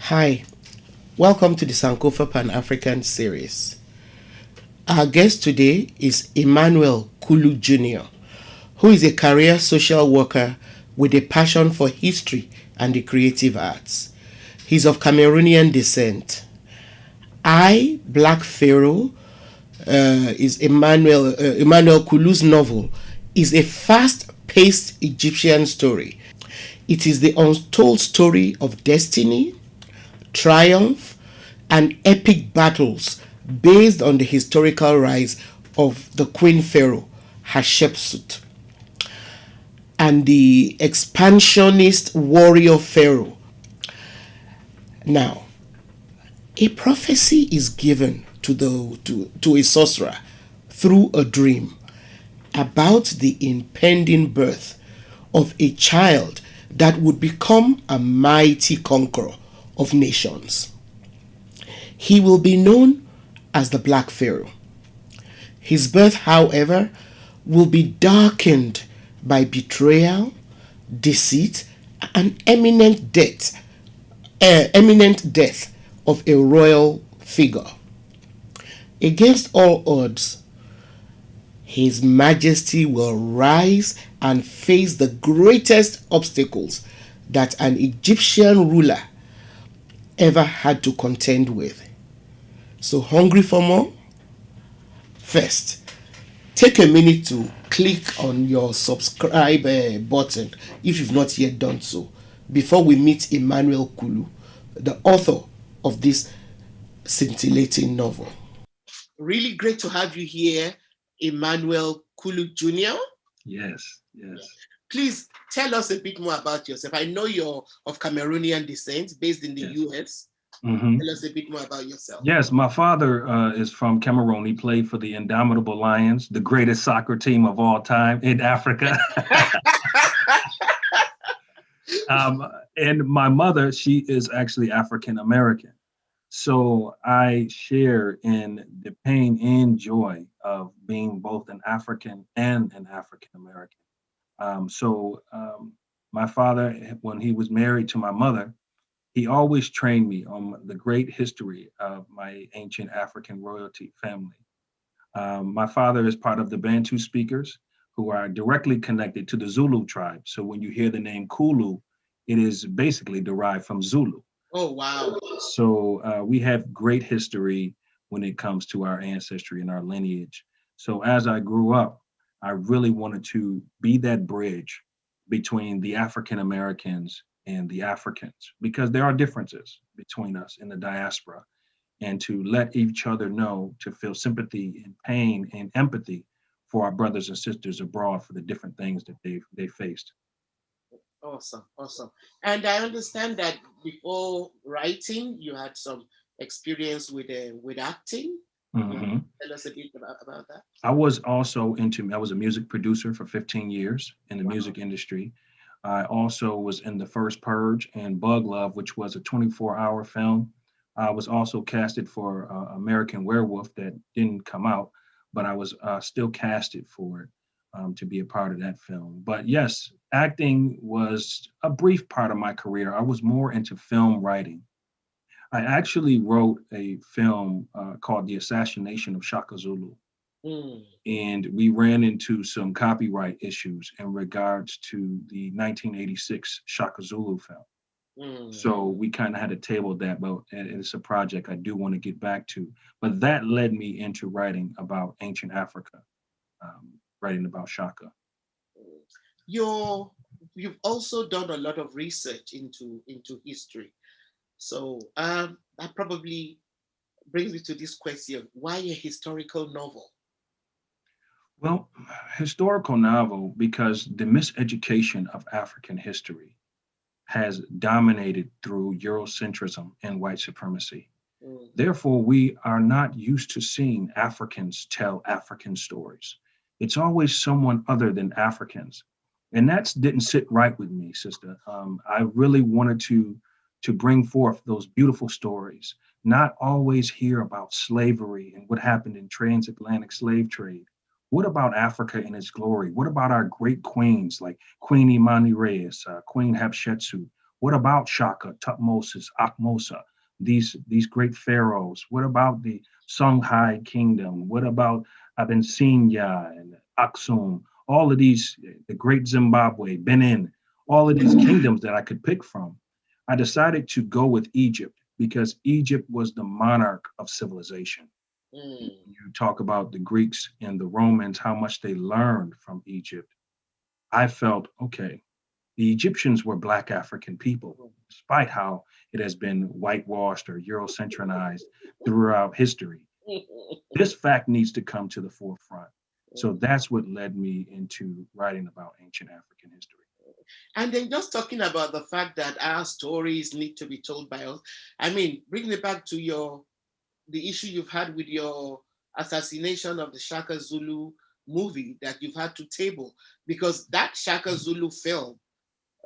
Hi, welcome to the Sankofa Pan-African series. Our guest today is Emmanuel Kulu Jr., who is a career social worker with a passion for history and the creative arts. He's of Cameroonian descent. Black Pharaoh, is Emmanuel Kulu's novel, is a fast-paced Egyptian story. It is the untold story of destiny, triumph, and epic battles based on the historical rise of the Queen Pharaoh Hatshepsut and the expansionist warrior Pharaoh. Now, a prophecy is given to a sorcerer through a dream about the impending birth of a child that would become a mighty conqueror of nations. He will be known as the Black Pharaoh. His birth, however, will be darkened by betrayal, deceit, and imminent death of a royal figure. Against all odds, His Majesty will rise and face the greatest obstacles that an Egyptian ruler ever had to contend with. So, hungry for more? First, take a minute to click on your subscribe button if you've not yet done so before we meet Emmanuel Kulu, the author of this scintillating novel. Really great to have you here, Emmanuel Kulu Jr. Yes. Please tell us a bit more about yourself. I know you're of Cameroonian descent, based in the Yes. US. hmm Tell us a bit more about yourself. Yes, my father is from Cameroon. He played for the Indomitable Lions, the greatest soccer team of all time in Africa. um, and my mother, she is actually African American. So I share in the pain and joy of being both an African and an African American. So my father, when he was married to my mother, he always trained me on the great history of my ancient African royalty family. My father is part of the Bantu speakers who are directly connected to the Zulu tribe. So when you hear the name Kulu, it is basically derived from Zulu. Oh, wow. So we have great history when it comes to our ancestry and our lineage. So as I grew up, I really wanted to be that bridge between the African Americans and the Africans because there are differences between us in the diaspora, and to let each other know, to feel sympathy and pain and empathy for our brothers and sisters abroad for the different things that they faced. Awesome, awesome. And I understand that before writing, you had some experience with acting. Mhm. Tell us a bit about that. I was a music producer for 15 years in the Wow. music industry. I also was in The First Purge and Bug Love, which was a 24-hour film. I was also casted for American Werewolf that didn't come out, but I was still casted for it to be a part of that film. But yes, acting was a brief part of my career. I was more into film writing. I actually wrote a film called The Assassination of Shaka Zulu, Mm. and we ran into some copyright issues in regards to the 1986 Shaka Zulu film. Mm. So we kind of had to table that, but it's a project I do want to get back to. But that led me into writing about ancient Africa, writing about Shaka. You're you've also done a lot of research into history. So that probably brings me to this question: why a historical novel? Well, historical novel because the miseducation of African history has dominated through Eurocentrism and white supremacy. Mm. Therefore, we are not used to seeing Africans tell African stories. It's always someone other than Africans. And that didn't sit right with me, sister. I really wanted to bring forth those beautiful stories, not always hear about slavery and what happened in transatlantic slave trade. What about Africa in its glory? What about our great queens like Queen Imani Reyes, Queen Hatshepsut? What about Shaka, Tutmosis, Akmosa, these great pharaohs? What about the Songhai kingdom? What about Abyssinia and Aksum? All of these, the great Zimbabwe, Benin, all of these kingdoms that I could pick from. I decided to go with Egypt because Egypt was the monarch of civilization. Mm. You talk about the Greeks and the Romans, how much they learned from Egypt. I felt, okay, the Egyptians were Black African people, despite how it has been whitewashed or Eurocentrized throughout history. This fact needs to come to the forefront. So that's what led me into writing about ancient African history. And then just talking about the fact that our stories need to be told by us. I mean, bringing it back to the issue you've had with your assassination of the Shaka Zulu movie that you've had to table, because that Shaka Zulu film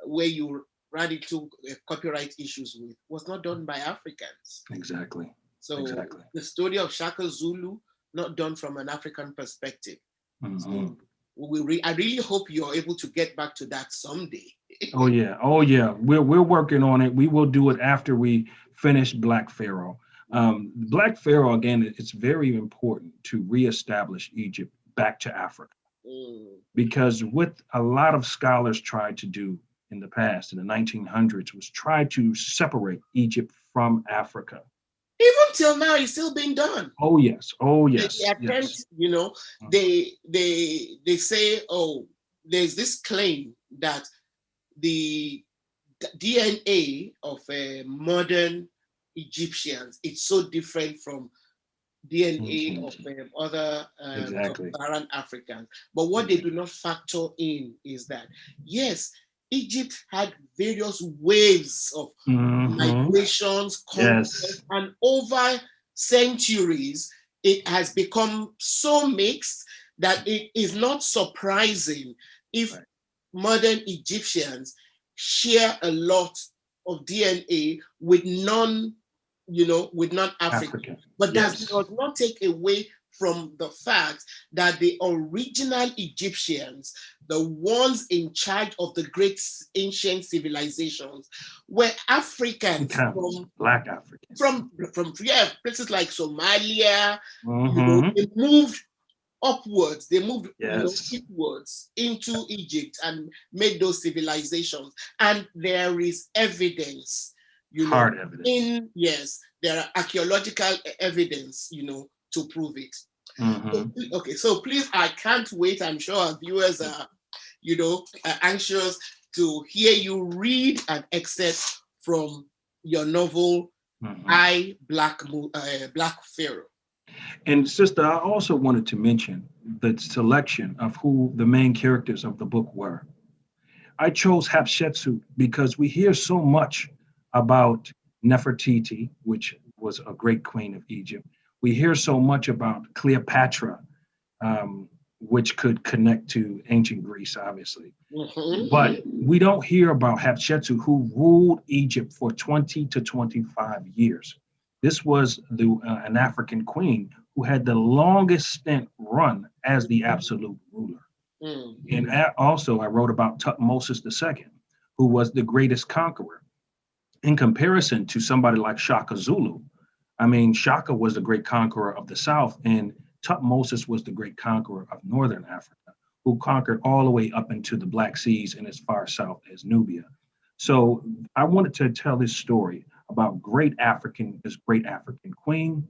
where you ran into copyright issues with was not done by Africans. Exactly. So Exactly. the story of Shaka Zulu not done from an African perspective. Mm-hmm. So I really hope you're able to get back to that someday. Oh yeah, oh yeah. We're working on it. We will do it after we finish Black Pharaoh. Black Pharaoh again. It's very important to reestablish Egypt back to Africa Mm. because what a lot of scholars tried to do in the past, in the 1900s, was try to separate Egypt from Africa. Even till now, it's still being done. Oh yes, oh The yes, yes. attempt, they say, oh, there's this claim that the DNA of modern Egyptians it's so different from DNA of Ancient. other Exactly. sub-Saharan Africans. But what they do Exactly. not factor in is that, yes, Egypt had various waves of Mm-hmm. migrations, Yes. conquest, and over centuries, it has become so mixed that it is not surprising if Right. modern Egyptians share a lot of DNA with with non-African. African. But that Yes. does not take away from the fact that the original Egyptians, the ones in charge of the great ancient civilizations, were Africans Africans. Black Africans. from places like Somalia. Mm-hmm. They moved upwards, they moved, Yes. eastwards into Egypt and made those civilizations. And there is evidence, Hard evidence. yes, there are archaeological evidence, to prove it. So, Mm-hmm. okay, so please, I can't wait. I'm sure our viewers are, anxious to hear you read an excerpt from your novel, Mm-hmm. Black Pharaoh. And sister, I also wanted to mention the selection of who the main characters of the book were. I chose Hatshepsut because we hear so much about Nefertiti, which was a great queen of Egypt. We hear so much about Cleopatra, which could connect to ancient Greece, obviously. Mhm. But we don't hear about Hatshepsut, who ruled Egypt for 20 to 25 years. This was an African queen who had the longest stint run as the absolute ruler. Mm. And also, I wrote about Tutmosis II, who was the greatest conqueror in comparison to somebody like Shaka Zulu. I mean, Shaka was the great conqueror of the South, and Tutmosis was the great conqueror of Northern Africa, who conquered all the way up into the Black Seas and as far south as Nubia. So I wanted to tell this story about this great African queen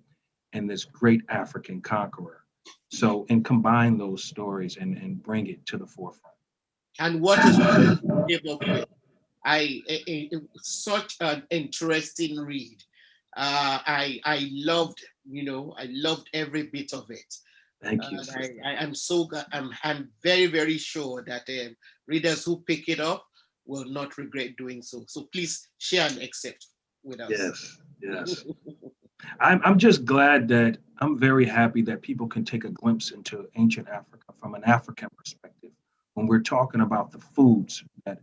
and this great African conqueror. So, and combine those stories and bring it to the forefront. And what is came up with? Such an interesting read. I loved, I loved every bit of it. Thank you, And sister. I'm I'm very very sure that readers who pick it up will not regret doing so. So please share an excerpt with us. Yes, yes. I'm just glad that I'm very happy that people can take a glimpse into ancient Africa from an African perspective. When we're talking about the foods that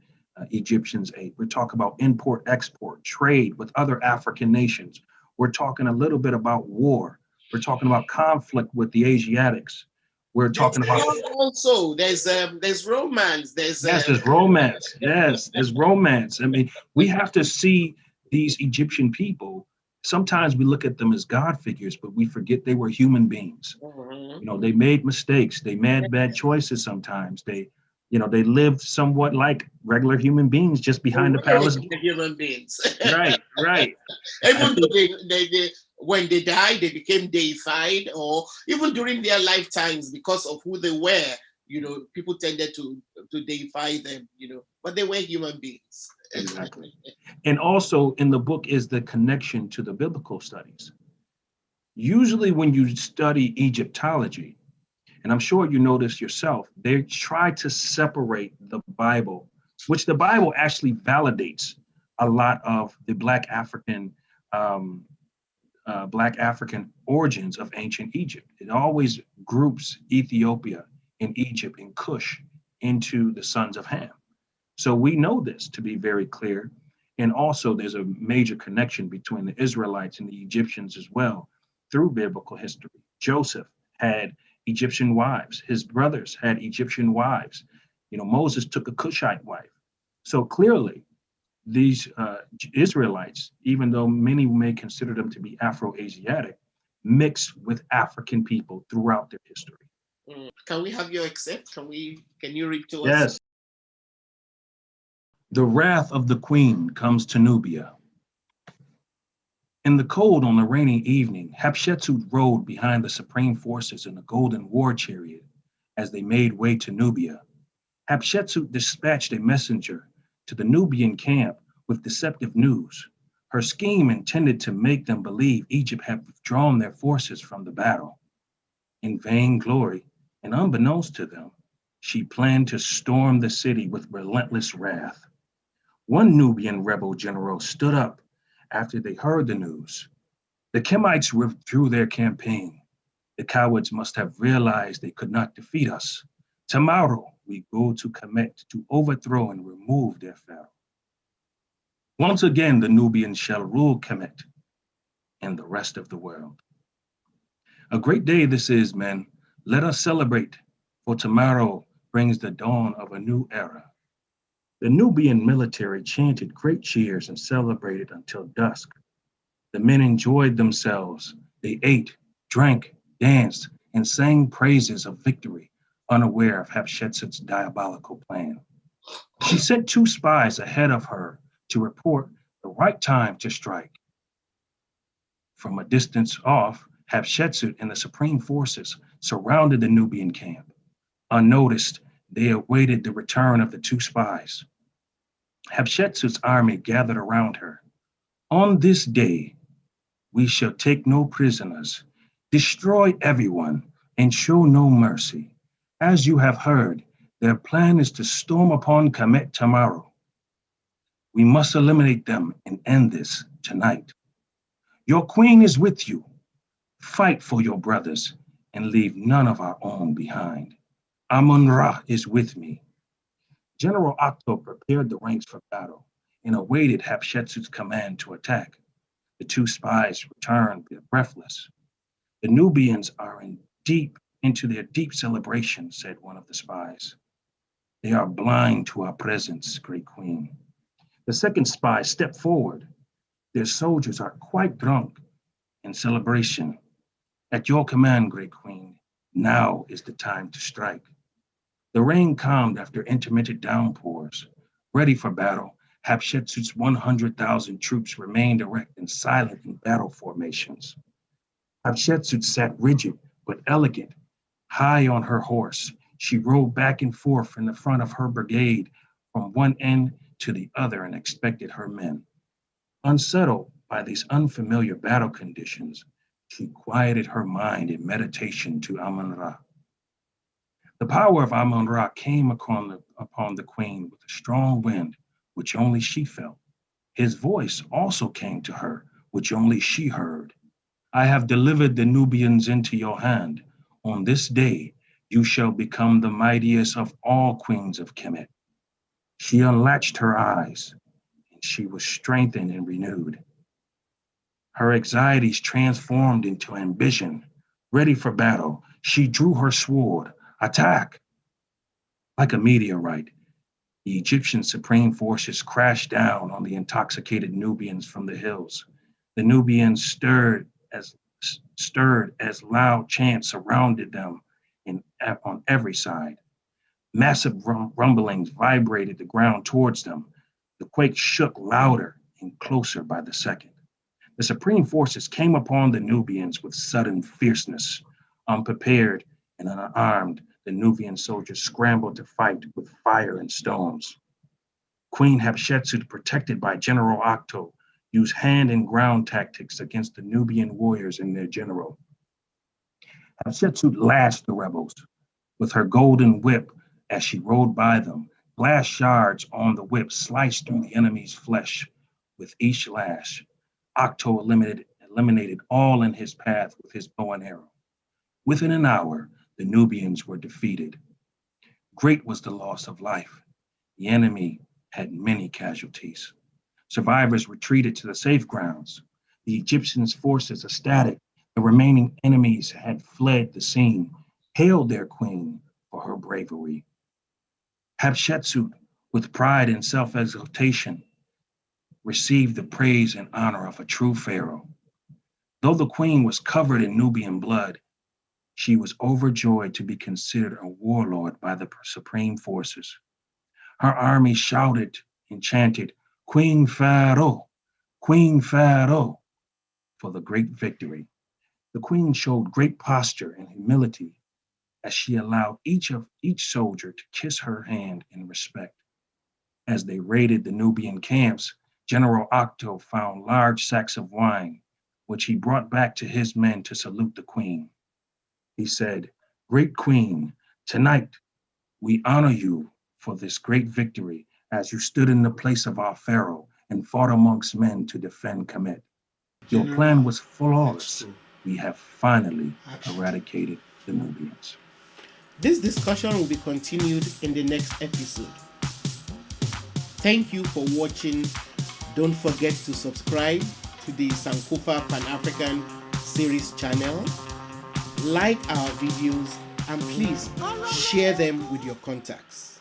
Egyptians ate, we're talking about import, export, trade with other African nations. We're talking a little bit about war. We're talking about conflict with the Asiatics. we're There's talking about. love also. There's romance. There's romance. Yes, there's romance. I mean, we have to see these Egyptian people. Sometimes we look at them as God figures, but we forget they were human beings. Mhm. They made mistakes. They made bad choices sometimes. They lived somewhat like regular human beings just They behind the were palace. regular human beings. Right, right. I Even though think when they died, they became deified, or even during their lifetimes, because of who they were, people tended to deify them, but they were human beings. exactly. And also in the book is the connection to the biblical studies. Usually when you study Egyptology, and I'm sure you notice yourself, they try to separate the Bible, which the Bible actually validates a lot of the um, Black African origins of ancient Egypt. It always groups Ethiopia and Egypt and Cush into the sons of Ham. So we know this to be very clear. And also, there's a major connection between the Israelites and the Egyptians as well through biblical history. Joseph had Egyptian wives, his brothers had Egyptian wives. Moses took a Cushite wife. So clearly, these Israelites, even though many may consider them to be Afro-Asiatic, mixed with African people throughout their history. Can we have your excerpt? Can you read to us? Yes. The wrath of the queen comes to Nubia. In the cold on a rainy evening, Hatshepsut rode behind the supreme forces in a golden war chariot as they made way to Nubia. Hatshepsut dispatched a messenger to the Nubian camp with deceptive news. Her scheme intended to make them believe Egypt had withdrawn their forces from the battle. In vainglory and unbeknownst to them, she planned to storm the city with relentless wrath. One Nubian rebel general stood up after they heard the news. The Kemites withdrew their campaign. The cowards must have realized they could not defeat us. Tomorrow we go to Kemet to overthrow and remove their Pharaoh. Once again, the Nubians shall rule Kemet and the rest of the world. A great day this is, men. Let us celebrate, for tomorrow brings the dawn of a new era. The Nubian military chanted great cheers and celebrated until dusk. The men enjoyed themselves. They ate, drank, danced, and sang praises of victory, unaware of Hatshepsut's diabolical plan. She sent two spies ahead of her to report the right time to strike. From a distance off, Hatshepsut and the supreme forces surrounded the Nubian camp. Unnoticed, they awaited the return of the two spies. Hatshepsut's army gathered around her. On this day, we shall take no prisoners, destroy everyone, and show no mercy. As you have heard, their plan is to storm upon Kemet tomorrow. We must eliminate them and end this tonight. Your queen is with you. Fight for your brothers and leave none of our own behind. Amun-Ra is with me. General Octo prepared the ranks for battle and awaited Hatshepsut's command to attack. The two spies returned breathless. The Nubians are into their deep celebration, said one of the spies. They are blind to our presence, great queen. The second spy stepped forward. Their soldiers are quite drunk in celebration. At your command, great queen, now is the time to strike. The rain calmed after intermittent downpours. Ready for battle, Hatshepsut's 100,000 troops remained erect and silent in battle formations. Hatshepsut sat rigid but elegant, high on her horse. She rode back and forth in the front of her brigade from one end to the other and expected her men. Unsettled by these unfamiliar battle conditions, she quieted her mind in meditation to Amun-Ra. The power of Amun-Ra came upon the queen with a strong wind, which only she felt. His voice also came to her, which only she heard. I have delivered the Nubians into your hand. On this day, you shall become the mightiest of all queens of Kemet. She unlatched her eyes, and she was strengthened and renewed. Her anxieties transformed into ambition. Ready for battle, She drew her sword. Attack! Like a meteorite, the Egyptian supreme forces crashed down on the intoxicated Nubians from the hills. The Nubians stirred as loud chants surrounded them on every side. Massive rumblings vibrated the ground towards them. The quake shook louder and closer by the second. The supreme forces came upon the Nubians with sudden fierceness. Unprepared and unarmed, the Nubian soldiers scrambled to fight with fire and stones. Queen Hatshepsut, protected by General Octo, used hand and ground tactics against the Nubian warriors and their general. Hatshepsut lashed the rebels with her golden whip as she rode by them. Glass shards on the whip sliced through the enemy's flesh with each lash. Octo eliminated all in his path with his bow and arrow. Within an hour, the Nubians were defeated. Great was the loss of life. The enemy had many casualties. Survivors retreated to the safe grounds. The Egyptians' forces ecstatic. The remaining enemies had fled the scene, hailed their queen for her bravery. Hatshepsut, with pride and self-exaltation, received the praise and honor of a true pharaoh. Though the queen was covered in Nubian blood, she was overjoyed to be considered a warlord by the supreme forces. Her army shouted and chanted, Queen Pharaoh, Queen Pharaoh, for the great victory. The queen showed great posture and humility as she allowed each soldier to kiss her hand in respect. As they raided the Nubian camps, General Octo found large sacks of wine, which he brought back to his men to salute the queen. He said, Great Queen, tonight we honor you for this great victory as you stood in the place of our Pharaoh and fought amongst men to defend Kemet. Your plan was flawless. We have finally eradicated the Nubians. This discussion will be continued in the next episode. Thank you for watching. Don't forget to subscribe to the Sankofa Pan-African series channel, like our videos, and please share them with your contacts.